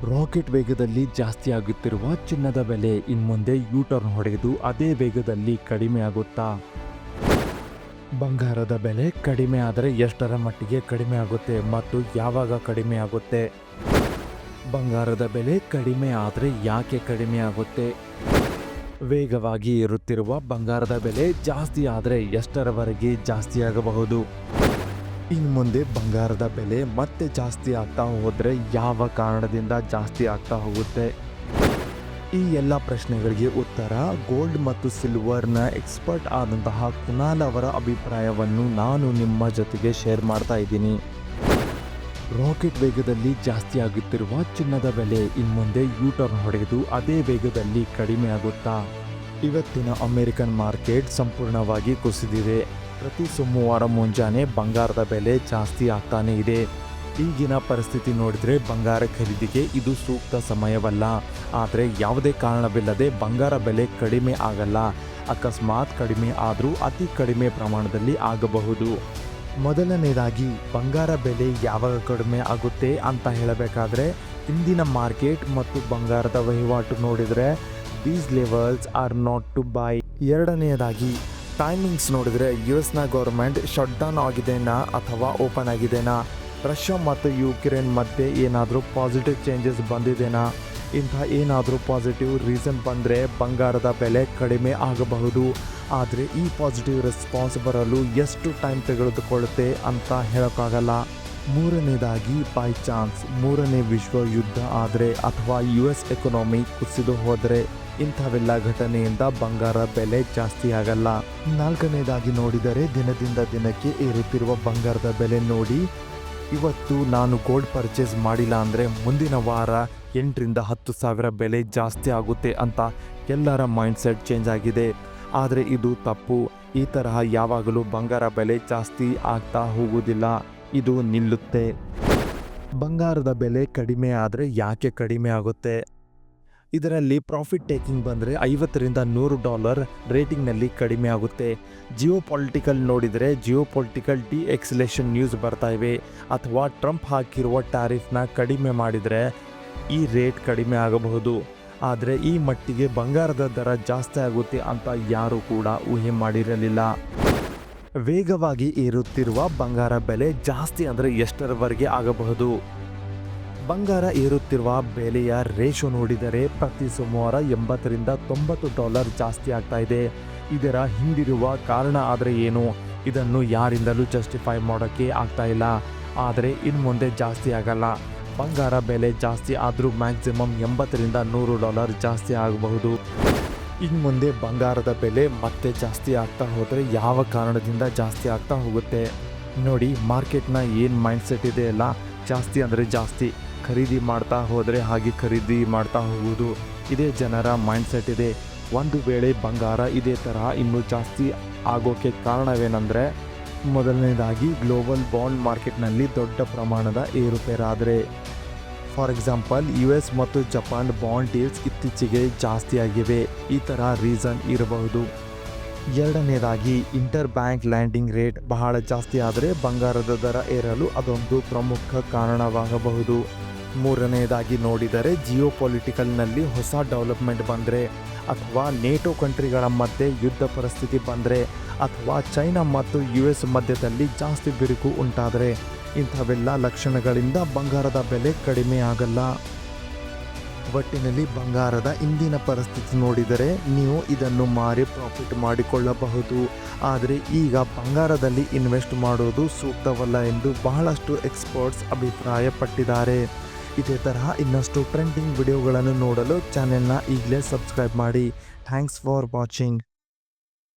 Rocket ವೇಗದಲ್ಲಿ ಜಾಸ್ತಿ ಆಗುತ್ತಿರುವ ಚಿನ್ನದ ಬೆಲೆ ಇನ್ಮುಂದೆ ಯೂಟರ್ನ್ ಹೊಡೆದು ಅದೇ ವೇಗದಲ್ಲಿ ಕಡಿಮೆ ಆಗುತ್ತಾ? ಬಂಗಾರದ ಬೆಲೆ ಕಡಿಮೆ ಆದರೆ ಎಷ್ಟರ ಮಟ್ಟಿಗೆ ಕಡಿಮೆ ಆಗುತ್ತೆ ಮತ್ತು ಯಾವಾಗ ಕಡಿಮೆ ಆಗುತ್ತೆ? ಬಂಗಾರದ ಬೆಲೆ ಕಡಿಮೆ ಆದರೆ ಯಾಕೆ ಕಡಿಮೆ ಆಗುತ್ತೆ? ವೇಗವಾಗಿ ಏರುತ್ತಿರುವ ಬಂಗಾರದ ಬೆಲೆ ಜಾಸ್ತಿ ಆದರೆ ಎಷ್ಟರವರೆಗೆ ಜಾಸ್ತಿ ಆಗಬಹುದು? ಇನ್ನು ಮುಂದೆ ಬಂಗಾರದ ಬೆಲೆ ಮತ್ತೆ ಜಾಸ್ತಿ ಆಗ್ತಾ ಹೋದರೆ ಯಾವ ಕಾರಣದಿಂದ ಜಾಸ್ತಿ ಆಗ್ತಾ ಹೋಗುತ್ತೆ? ಈ ಎಲ್ಲ ಪ್ರಶ್ನೆಗಳಿಗೆ ಉತ್ತರ ಗೋಲ್ಡ್ ಮತ್ತು ಸಿಲ್ವರ್ನ ಎಕ್ಸ್ಪರ್ಟ್ ಆದಂತಹ ಕುನಾಲ್ ಅವರ ಅಭಿಪ್ರಾಯವನ್ನು ನಾನು ನಿಮ್ಮ ಜೊತೆಗೆ ಶೇರ್ ಮಾಡ್ತಾ ಇದ್ದೀನಿ. ರಾಕೆಟ್ ವೇಗದಲ್ಲಿ ಜಾಸ್ತಿ ಆಗುತ್ತಿರುವ ಚಿನ್ನದ ಬೆಲೆ ಇನ್ಮುಂದೆ ಯೂಟರ್ನ್ ಹೊಡೆದು ಅದೇ ವೇಗದಲ್ಲಿ ಕಡಿಮೆ ಆಗುತ್ತಾ? ಇವತ್ತಿನ ಅಮೆರಿಕನ್ ಮಾರ್ಕೆಟ್ ಸಂಪೂರ್ಣವಾಗಿ ಕುಸಿದಿದೆ. ಪ್ರತಿ ಸೋಮವಾರ ಮುಂಜಾನೆ ಬಂಗಾರದ ಬೆಲೆ ಜಾಸ್ತಿ ಆಗ್ತಾನೆ ಇದೆ. ಈಗಿನ ಪರಿಸ್ಥಿತಿ ನೋಡಿದರೆ ಬಂಗಾರ ಖರೀದಿಗೆ ಇದು ಸೂಕ್ತ ಸಮಯವಲ್ಲ. ಆದರೆ ಯಾವುದೇ ಕಾರಣವಿಲ್ಲದೆ ಬಂಗಾರ ಬೆಲೆ ಕಡಿಮೆ ಆಗಲ್ಲ. ಅಕಸ್ಮಾತ್ ಕಡಿಮೆ ಆದರೂ ಅತಿ ಕಡಿಮೆ ಪ್ರಮಾಣದಲ್ಲಿ ಆಗಬಹುದು. ಮೊದಲನೇದಾಗಿ ಬಂಗಾರ ಬೆಲೆ ಯಾವಾಗ ಕಡಿಮೆ ಆಗುತ್ತೆ ಅಂತ ಹೇಳಬೇಕಾದ್ರೆ ಇಂದಿನ ಮಾರ್ಕೆಟ್ ಮತ್ತು ಬಂಗಾರದ ವಹಿವಾಟು ನೋಡಿದರೆ these levels are not to buy. ಎರಡನೆಯದಾಗಿ ಟೈಮಿಂಗ್ಸ್ ನೋಡಿದರೆ US ಗೌರ್ಮೆಂಟ್ ಶಟ್ ಡೌನ್ ಆಗಿದೆನಾ ಅಥವಾ ಓಪನ್ ಆಗಿದೆನಾ? ರಷ್ಯಾ ಮತ್ತು ಯುಕ್ರೇನ್ ಮಧ್ಯೆ ಏನಾದರೂ ಪಾಸಿಟಿವ್ ಚೇಂಜಸ್ ಬಂದಿದೆನಾ? ಇಂಥ ಏನಾದರೂ ಪಾಸಿಟಿವ್ ರೀಸನ್ ಬಂದರೆ ಬಂಗಾರದ ಬೆಲೆ ಕಡಿಮೆ ಆಗಬಹುದು. ಆದರೆ ಈ ಪಾಸಿಟಿವ್ ರೆಸ್ಪಾನ್ಸ್ ಬರಲು ಎಷ್ಟು ಟೈಮ್ ತೆಗೆದುಕೊಳ್ಳುತ್ತೆ ಅಂತ ಹೇಳೋಕ್ಕಾಗಲ್ಲ. ಮೂರನೇದಾಗಿ ಬೈ ಚಾನ್ಸ್ ಮೂರನೇ ವಿಶ್ವ ಯುದ್ಧ ಆದರೆ ಅಥವಾ US ಎಕಾನಮಿ ಕುಸಿದು ಹೋದರೆ ಇಂಥವೆಲ್ಲ ಘಟನೆಯಿಂದ ಬಂಗಾರ ಬೆಲೆ ಜಾಸ್ತಿ ಆಗಲ್ಲ. ನಾಲ್ಕನೇದಾಗಿ ನೋಡಿದರೆ ದಿನದಿಂದ ದಿನಕ್ಕೆ ಏರುತ್ತಿರುವ ಬಂಗಾರದ ಬೆಲೆ ನೋಡಿ. ಇವತ್ತು ನಾನು ಗೋಲ್ಡ್ ಪರ್ಚೇಸ್ ಮಾಡಿಲ್ಲ ಅಂದರೆ ಮುಂದಿನ ವಾರ 8,000 to 10,000 ಬೆಲೆ ಜಾಸ್ತಿ ಆಗುತ್ತೆ ಅಂತ ಎಲ್ಲರ ಮೈಂಡ್ಸೆಟ್ ಚೇಂಜ್ ಆಗಿದೆ. ಆದರೆ ಇದು ತಪ್ಪು. ಈ ತರಹ ಯಾವಾಗಲೂ ಬಂಗಾರ ಬೆಲೆ ಜಾಸ್ತಿ ಆಗ್ತಾ ಹೋಗುವುದಿಲ್ಲ, ಇದು ನಿಲ್ಲುತ್ತೆ. ಬಂಗಾರದ ಬೆಲೆ ಕಡಿಮೆ ಆದರೆ ಯಾಕೆ ಕಡಿಮೆ ಆಗುತ್ತೆ? ಇದರಲ್ಲಿ ಪ್ರಾಫಿಟ್ ಟೇಕಿಂಗ್ ಬಂದರೆ $50 ರೇಟಿಂಗ್ನಲ್ಲಿ ಕಡಿಮೆ ಆಗುತ್ತೆ. ಜಿಯೋಪೊಲಿಟಿಕಲ್ ನೋಡಿದರೆ ಜಿಯೋಪೊಲಿಟಿಕಲ್ ಡಿ-ಎಕ್ಸಲೇಷನ್ ನ್ಯೂಸ್ ಬರ್ತಾ ಇವೆ. ಅಥವಾ ಟ್ರಂಪ್ ಹಾಕಿರುವ ಟ್ಯಾರಿಫ್ನ ಕಡಿಮೆ ಮಾಡಿದರೆ ಈ ರೇಟ್ ಕಡಿಮೆ ಆಗಬಹುದು. ಆದರೆ ಈ ಮಟ್ಟಿಗೆ ಬಂಗಾರದ ದರ ಜಾಸ್ತಿ ಆಗುತ್ತೆ ಅಂತ ಯಾರೂ ಕೂಡ ಊಹೆ ಮಾಡಿರಲಿಲ್ಲ. ವೇಗವಾಗಿ ಏರುತ್ತಿರುವ ಬಂಗಾರ ಬೆಲೆ ಜಾಸ್ತಿ ಅಂದರೆ ಎಷ್ಟರವರೆಗೆ ಆಗಬಹುದು? ಬಂಗಾರ ಏರುತ್ತಿರುವ ಬೆಲೆಯ ರೇಷೋ ನೋಡಿದರೆ ಪ್ರತಿ ಸೋಮವಾರ $80 ಜಾಸ್ತಿ ಆಗ್ತಾ ಇದೆ. ಇದರ ಹಿಂದಿರುವ ಕಾರಣ ಆದರೆ ಏನು? ಇದನ್ನು ಯಾರಿಂದಲೂ ಜಸ್ಟಿಫೈ ಮಾಡೋಕ್ಕೆ ಆಗ್ತಾ ಇಲ್ಲ. ಆದರೆ ಇನ್ನು ಮುಂದೆ ಜಾಸ್ತಿ ಆಗಲ್ಲ. ಬಂಗಾರ ಬೆಲೆ ಜಾಸ್ತಿ ಆದರೂ ಮ್ಯಾಕ್ಸಿಮಮ್ $80-100 ಜಾಸ್ತಿ ಆಗಬಹುದು. ಇನ್ನು ಮುಂದೆ ಬಂಗಾರದ ಬೆಲೆ ಮತ್ತೆ ಜಾಸ್ತಿ ಆಗ್ತಾ ಹೋದರೆ ಯಾವ ಕಾರಣದಿಂದ ಜಾಸ್ತಿ ಆಗ್ತಾ ಹೋಗುತ್ತೆ? ನೋಡಿ, ಮಾರ್ಕೆಟ್ನ ಏನು ಮೈಂಡ್ಸೆಟ್ ಇದೆ ಅಲ್ಲ, ಜಾಸ್ತಿ ಅಂದರೆ ಜಾಸ್ತಿ ಖರೀದಿ ಮಾಡ್ತಾ ಹೋದರೆ ಹಾಗೆ ಖರೀದಿ ಮಾಡ್ತಾ ಹೋಗುವುದು, ಇದೇ ಜನರ ಮೈಂಡ್ಸೆಟ್ ಇದೆ. ಒಂದು ವೇಳೆ ಬಂಗಾರ ಇದೇ ತರಹ ಇನ್ನೂ ಜಾಸ್ತಿ ಆಗೋಕ್ಕೆ ಕಾರಣವೇನೆಂದರೆ ಮೊದಲನೇದಾಗಿ ಗ್ಲೋಬಲ್ ಬಾಂಡ್ ಮಾರ್ಕೆಟ್ನಲ್ಲಿ ದೊಡ್ಡ ಪ್ರಮಾಣದ ಏರುಪೇರಾದರೆ. ಫಾರ್ ಎಕ್ಸಾಂಪಲ್ US ಮತ್ತು ಜಪಾನ್ ಬಾಂಡ್ ಡೀಲ್ಸ್ ಇತ್ತೀಚೆಗೆ ಜಾಸ್ತಿ ಆಗಿವೆ. ಈ ಥರ ರೀಸನ್ ಇರಬಹುದು. ಎರಡನೇದಾಗಿ ಇಂಟರ್ ಬ್ಯಾಂಕ್ ಲ್ಯಾಂಡಿಂಗ್ ರೇಟ್ ಬಹಳ ಜಾಸ್ತಿ ಆದರೆ ಬಂಗಾರದ ದರ ಏರಲು ಅದೊಂದು ಪ್ರಮುಖ ಕಾರಣವಾಗಬಹುದು. ಮೂರನೇದಾಗಿ ನೋಡಿದರೆ ಜಿಯೋಪೊಲಿಟಿಕಲ್ನಲ್ಲಿ ಹೊಸ ಡೆವಲಪ್ಮೆಂಟ್ ಬಂದರೆ, ಅಥವಾ ನೇಟೋ ಕಂಟ್ರಿಗಳ ಮಧ್ಯೆ ಯುದ್ಧ ಪರಿಸ್ಥಿತಿ ಬಂದರೆ, ಅಥವಾ ಚೈನಾ ಮತ್ತು US ಮಧ್ಯದಲ್ಲಿ ಜಾಸ್ತಿ ಬಿರುಕು ಉಂಟಾದರೆ, ಇಂಥವೆಲ್ಲ ಲಕ್ಷಣಗಳಿಂದ ಬಂಗಾರದ ಬೆಲೆ ಕಡಿಮೆ ಆಗಲ್ಲ. ಒಟ್ಟಿನಲ್ಲಿ ಬಂಗಾರದ ಇಂದಿನ ಪರಿಸ್ಥಿತಿ ನೋಡಿದರೆ ನೀವು ಇದನ್ನು ಮಾರಿ ಪ್ರಾಫಿಟ್ ಮಾಡಿಕೊಳ್ಳಬಹುದು. ಆದರೆ ಈಗ ಬಂಗಾರದಲ್ಲಿ ಇನ್ವೆಸ್ಟ್ ಮಾಡೋದು ಸೂಕ್ತವಲ್ಲ ಎಂದು ಬಹಳಷ್ಟು ಎಕ್ಸ್ಪರ್ಟ್ಸ್ ಅಭಿಪ್ರಾಯಪಟ್ಟಿದ್ದಾರೆ. ಇದೇ ತರಹ ಇನ್ನಷ್ಟು ಟ್ರೆಂಡಿಂಗ್ ವಿಡಿಯೋಗಳನ್ನು ನೋಡಲು ಚಾನೆಲ್ನ ಈಗಲೇ ಸಬ್ಸ್ಕ್ರೈಬ್ ಮಾಡಿ. Thanks for watching.